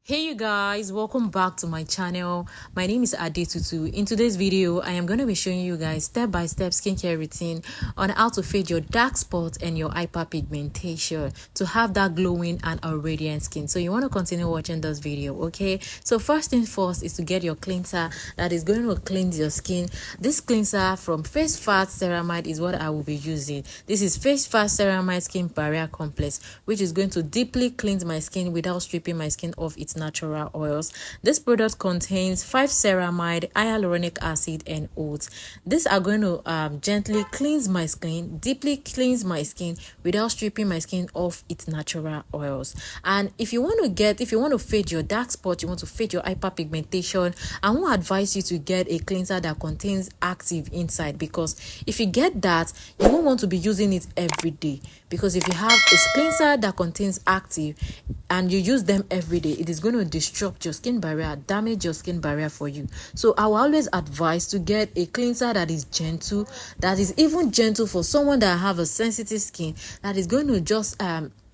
Hey you guys, welcome back to my channel. My name is Adetutu. In today's video, I am going to be showing you guys step-by-step skincare routine on how to fade your dark spots and your hyperpigmentation to have that glowing and a radiant skin. So you want to continue watching this video, okay? So first thing first is to get your cleanser that is going to cleanse your skin. This cleanser from Face Fat Ceramide is what I will be using. This is Face Fat Ceramide Skin Barrier Complex, which is going to deeply cleanse my skin without stripping my skin of its natural oils. This product contains 5 ceramide, hyaluronic acid, and oats. These are going to gently cleanse my skin, deeply cleanse my skin without stripping my skin of its natural oils. And if you want to fade your dark spot, you want to fade your hyperpigmentation, I won't advise you to get a cleanser that contains active inside, because if you get that, you won't want to be using it every day. Because if you have a cleanser that contains active and you use them every day, it is going to disrupt your skin barrier, damage your skin barrier for you. So I will always advise to get a cleanser that is gentle, that is even gentle for someone that have a sensitive skin, that is going to just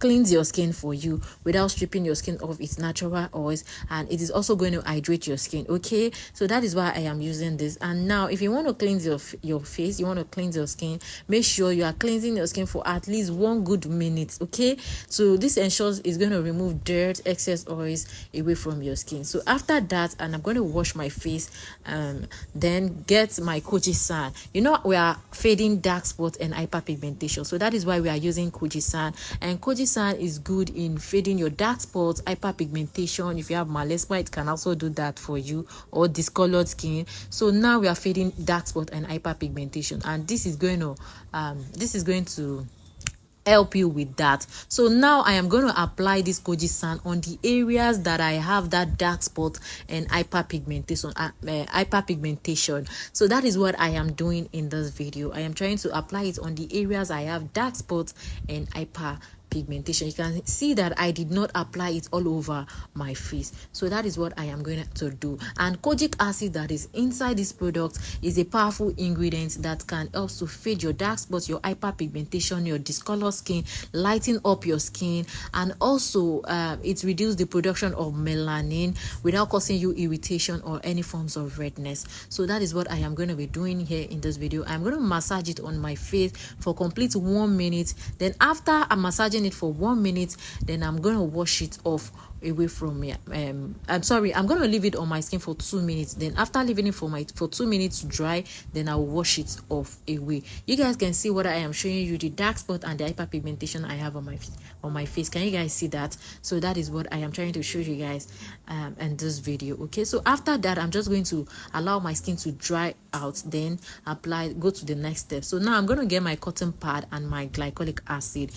cleanse your skin for you without stripping your skin of its natural oils, and it is also going to hydrate your skin. Okay, so that is why I am using this. And now if you want to cleanse your face, you want to cleanse your skin, make sure you are cleansing your skin for at least 1 good minute. Okay, so this ensures it's going to remove dirt, excess oils away from your skin. So after that, and I'm going to wash my face, then get my Kojisan. You know, we are fading dark spots and hyperpigmentation, so that is why we are using Kojisan. And Kojisan is good in fading your dark spots, hyperpigmentation. If you have melasma, it can also do that for you, or discolored skin. So now we are fading dark spot and hyperpigmentation, and this is going to help you with that. So now I am going to apply this Kojisan on the areas that I have that dark spot and hyperpigmentation. So that is what I am doing in this video. I am trying to apply it on the areas I have dark spots and hyperpigmentation. You can see that I did not apply it all over my face. So that is what I am going to do. And kojic acid that is inside this product is a powerful ingredient that can help to fade your dark spots, your hyperpigmentation, your discolored skin, lighten up your skin, and also it reduces the production of melanin without causing you irritation or any forms of redness. So that is what I am going to be doing here in this video. I'm going to massage it on my face for complete 1 minute. Then after I'm massaging it for 1 minute, then I'm going to wash it off away from me. I'm going to leave it on my skin for 2 minutes. Then after leaving it for 2 minutes to dry, then I'll wash it off away. You guys can see what I am showing you, the dark spot and the hyperpigmentation I have on my face. Can you guys see that? So that is what I am trying to show you guys in this video. Okay, so after that, I'm just going to allow my skin to dry out, then go to the next step. So now I'm going to get my cotton pad and my glycolic acid.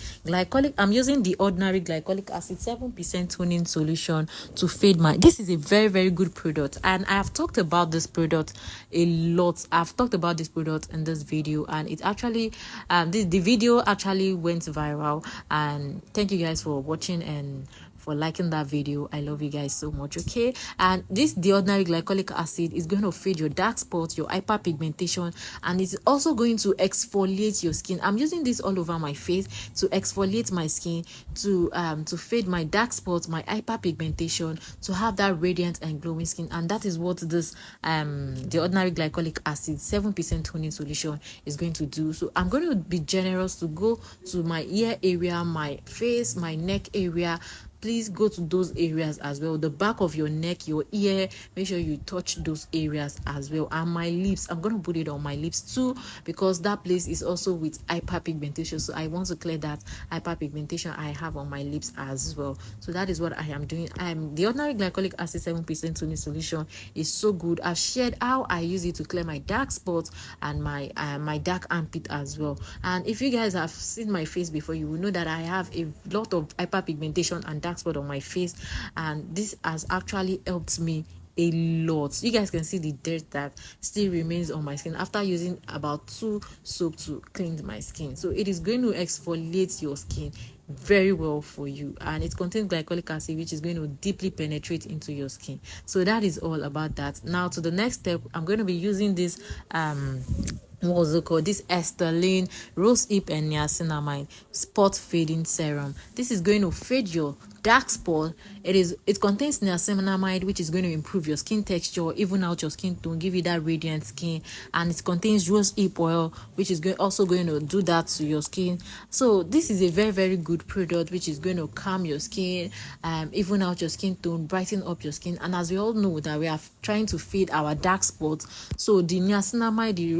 I'm using the ordinary glycolic acid 7% toning solution to fade this is a very good product, and I have talked about this product a lot. I've talked about this product in this video, and it actually the video actually went viral. And thank you guys for watching and for liking that video. I love you guys so much. Okay, and the ordinary glycolic acid is going to fade your dark spots, your hyperpigmentation, and it's also going to exfoliate your skin. I'm using this all over my face to exfoliate my skin, to fade my dark spots, my hyperpigmentation, to have that radiant and glowing skin. And that is what this the ordinary glycolic acid 7% toning solution is going to do. So I'm going to be generous to go to my ear area, my face, my neck area. Please go to those areas as well, the back of your neck, your ear. Make sure you touch those areas as well. And my lips, I'm going to put it on my lips too, because that place is also with hyperpigmentation. So I want to clear that hyperpigmentation I have on my lips as well. So that is what I am doing. The ordinary glycolic acid 7% toning solution is so good. I've shared how I use it to clear my dark spots and my dark armpit as well. And if you guys have seen my face before, you will know that I have a lot of hyperpigmentation and dark spot on my face, and this has actually helped me a lot. You guys can see the dirt that still remains on my skin after using about 2 soaps to clean my skin. So it is going to exfoliate your skin very well for you, and it contains glycolic acid, which is going to deeply penetrate into your skin. So that is all about that. Now to the next step, I'm going to be using this what's it called, this Esterline rose hip and niacinamide spot fading serum. This is going to fade your dark spot, it contains niacinamide, which is going to improve your skin texture, even out your skin tone, give you that radiant skin. And it contains rose hip oil, which is also going to do that to your skin. So this is a very, very good product which is going to calm your skin, even out your skin tone, brighten up your skin. And as we all know that we are trying to fade our dark spots, so the niacinamide, the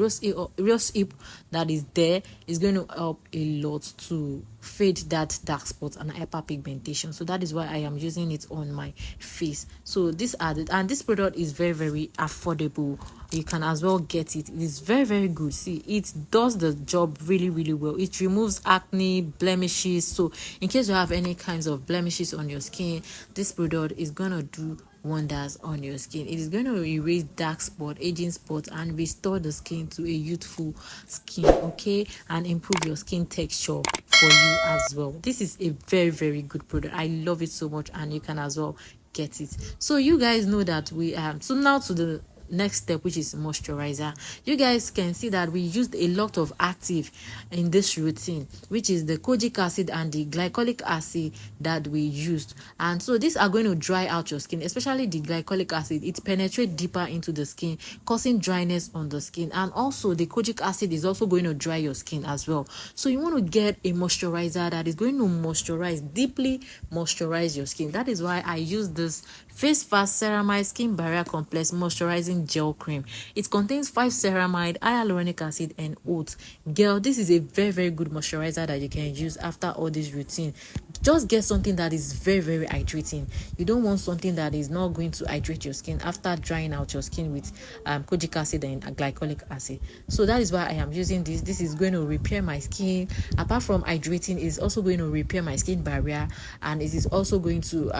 rose hip that is there is going to help a lot to fade that dark spot and hyperpigmentation. So that is why I am using it on my face. So this added, and this product is very, very affordable. You can as well get it. It is very, very good. See, it does the job really, really well. It removes acne, blemishes. So in case you have any kinds of blemishes on your skin, this product is gonna do wonders on your skin. It is going to erase dark spot, aging spots, and restore the skin to a youthful skin, okay, and improve your skin texture for you as well. This is a very, very good product. I love it so much, and you can as well get it. So you guys know that we so now to the next step, which is moisturizer. You guys can see that we used a lot of active in this routine, which is the kojic acid and the glycolic acid that we used. And so these are going to dry out your skin, especially the glycolic acid. It penetrates deeper into the skin, causing dryness on the skin. And also the kojic acid is also going to dry your skin as well. So you want to get a moisturizer that is going to moisturize, deeply moisturize your skin. That is why I use this Face Fast Ceramide Skin Barrier Complex Moisturizing Gel Cream. It contains 5 ceramide, hyaluronic acid, and oats. Girl, this is a very, very good moisturizer that you can use after all this routine. Just get something that is very, very hydrating. You don't want something that is not going to hydrate your skin after drying out your skin with kojic acid and glycolic acid. So that is why I am using this. This is going to repair my skin. Apart from hydrating, it's also going to repair my skin barrier, and it is also going to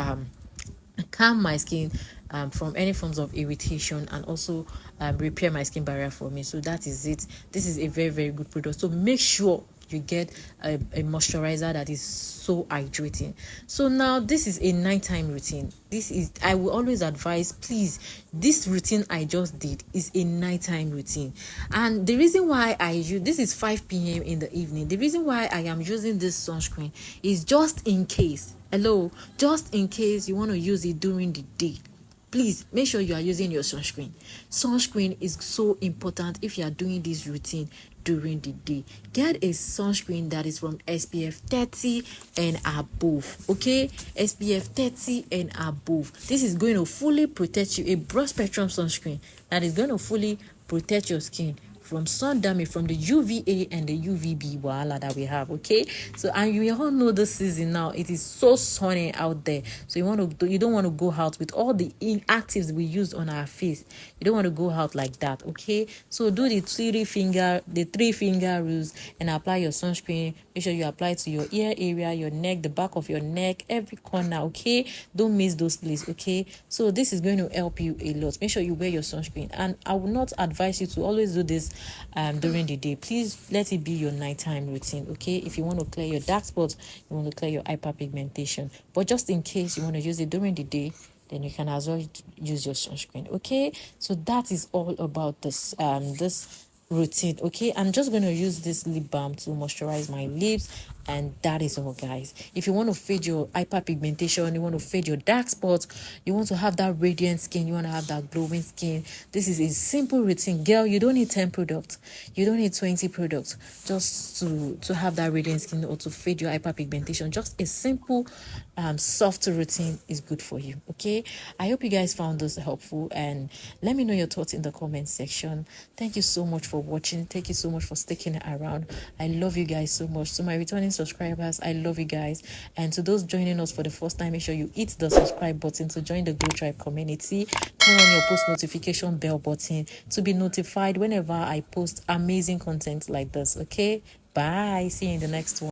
calm my skin from any forms of irritation, and also repair my skin barrier for me. So that is it. This is a very, very good product. So make sure you get a moisturizer that is so hydrating. So now this is a nighttime routine. I will always advise, please, this routine I just did is a nighttime routine. And the reason why I use this is 5 p.m. in the evening. The reason why I am using this sunscreen is just in case you want to use it during the day. Please make sure you are using your sunscreen. Sunscreen is so important if you are doing this routine during the day. Get a sunscreen that is from SPF 30 and above, okay? SPF 30 and above. This is going to fully protect you. A broad spectrum sunscreen that is going to fully protect your skin from sun damage, from the UVA and the UVB wahala that we have, okay? So, and you all know this season now, it is so sunny out there. So you don't want to go out with all the inactives we use on our face. You don't want to go out like that, okay? So do the three finger rules and apply your sunscreen. Make sure you apply to your ear area, your neck, the back of your neck, every corner, okay? Don't miss those places, okay? So this is going to help you a lot. Make sure you wear your sunscreen, and I will not advise you to always do this during the day. Please let it be your nighttime routine, okay? If you want to clear your dark spots, you want to clear your hyperpigmentation, but just in case you want to use it during the day, then you can as well use your sunscreen, okay? So that is all about this routine, okay? I'm just going to use this lip balm to moisturize my lips, and that is all, guys. If you want to fade your hyperpigmentation, you want to fade your dark spots, you want to have that radiant skin, you want to have that glowing skin, this is a simple routine. Girl, you don't need 10 products, you don't need 20 products just to have that radiant skin or to fade your hyperpigmentation. Just a simple soft routine is good for you, okay? I hope you guys found this helpful, and let me know your thoughts in the comment section. Thank you so much for watching. Thank you so much for sticking around. I love you guys so much. To my returning subscribers, I love you guys, and to those joining us for the first time, make sure you hit the subscribe button to join the Glow Tribe community. Turn on your post notification bell button to be notified whenever I post amazing content like this, okay? Bye. See you in the next one.